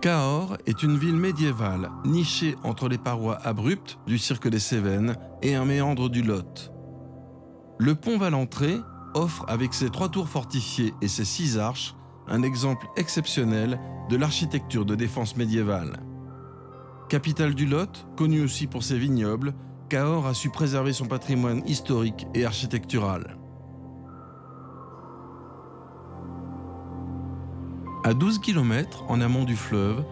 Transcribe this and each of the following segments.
Cahors est une ville médiévale nichée entre les parois abruptes du cirque des Cévennes et un méandre du Lot. Le pont Valentré offre, avec ses 3 tours fortifiées et ses 6 arches, un exemple exceptionnel de l'architecture de défense médiévale. Capitale du Lot, connue aussi pour ses vignobles, Cahors a su préserver son patrimoine historique et architectural. À 12 km en amont du fleuve,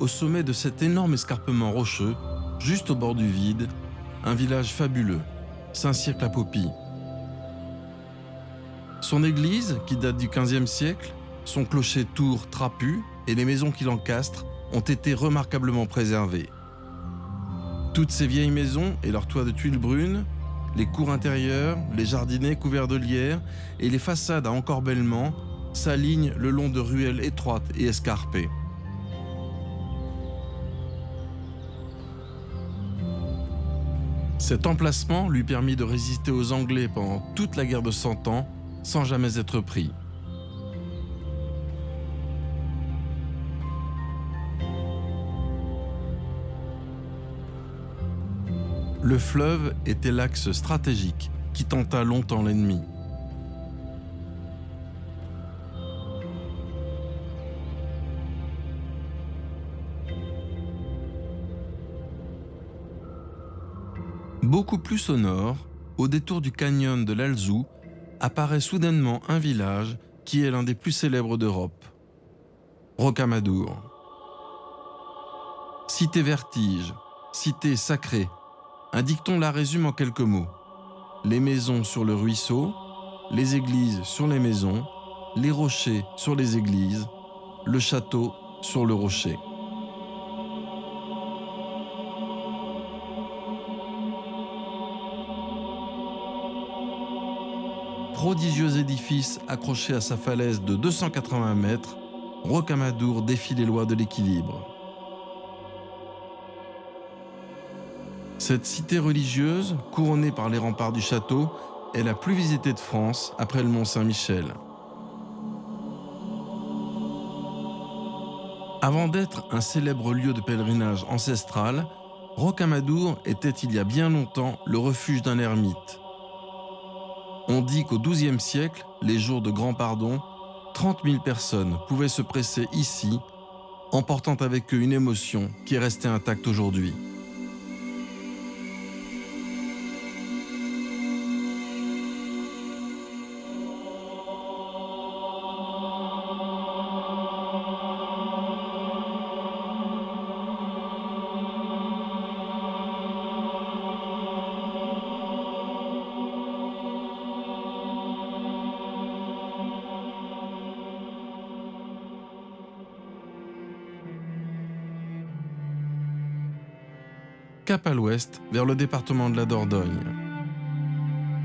au sommet de cet énorme escarpement rocheux, juste au bord du vide, un village fabuleux, Saint-Cirq-la-Popie. Son église, qui date du XVe siècle, son clocher-tour trapu et les maisons qui l'encastrent ont été remarquablement préservées. Toutes ces vieilles maisons et leurs toits de tuiles brunes, les cours intérieures, les jardinets couverts de lierre et les façades à encorbellement s'alignent le long de ruelles étroites et escarpées. Cet emplacement lui permit de résister aux Anglais pendant toute la guerre de 100 ans sans jamais être pris. Le fleuve était l'axe stratégique qui tenta longtemps l'ennemi. Beaucoup plus au nord, au détour du canyon de l'Alzou, apparaît soudainement un village qui est l'un des plus célèbres d'Europe. Rocamadour. Cité vertige, cité sacrée, un dicton la résume en quelques mots. Les maisons sur le ruisseau, les églises sur les maisons, les rochers sur les églises, le château sur le rocher. Prodigieux édifice accroché à sa falaise de 280 mètres, Rocamadour défie les lois de l'équilibre. Cette cité religieuse, couronnée par les remparts du château, est la plus visitée de France après le Mont Saint-Michel. Avant d'être un célèbre lieu de pèlerinage ancestral, Rocamadour était il y a bien longtemps le refuge d'un ermite. On dit qu'au XIIe siècle, les jours de grand pardon, 30 000 personnes pouvaient se presser ici, emportant avec eux une émotion qui est restée intacte aujourd'hui. Cap à l'ouest, vers le département de la Dordogne.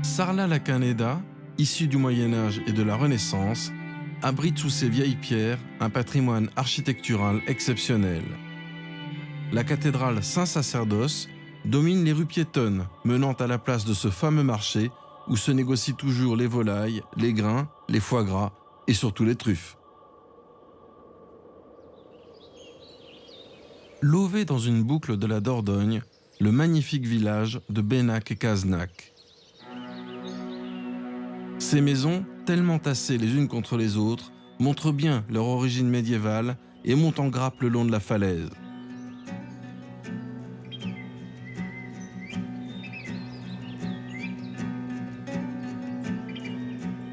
Sarlat-la-Canéda, issue du Moyen-Âge et de la Renaissance, abrite sous ses vieilles pierres un patrimoine architectural exceptionnel. La cathédrale Saint-Sacerdoce domine les rues piétonnes menant à la place de ce fameux marché où se négocient toujours les volailles, les grains, les foie gras et surtout les truffes. Lové dans une boucle de la Dordogne, le magnifique village de Bennac et Cazenac. Ces maisons, tellement tassées les unes contre les autres, montrent bien leur origine médiévale et montent en grappe le long de la falaise.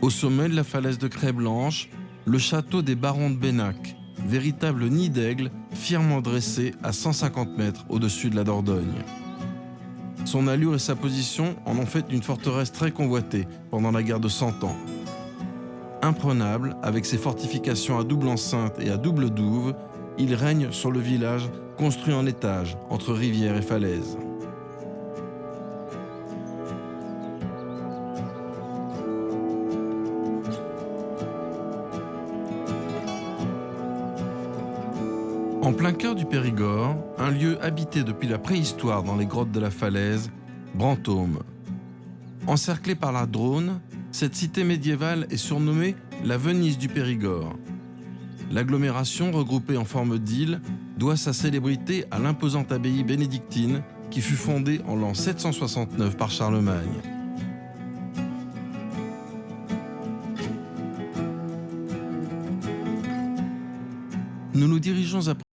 Au sommet de la falaise de Craie Blanche, le château des barons de Bennac, véritable nid d'aigle fièrement dressé à 150 mètres au-dessus de la Dordogne. Son allure et sa position en ont fait une forteresse très convoitée pendant la guerre de 100 ans. Imprenable, avec ses fortifications à double enceinte et à double douve, il règne sur le village construit en étages entre rivière et falaise. En plein cœur du Périgord, un lieu habité depuis la préhistoire dans les grottes de la falaise, Brantôme. Encerclée par la Dronne, cette cité médiévale est surnommée la Venise du Périgord. L'agglomération, regroupée en forme d'île, doit sa célébrité à l'imposante abbaye bénédictine qui fut fondée en l'an 769 par Charlemagne. Nous nous dirigeons à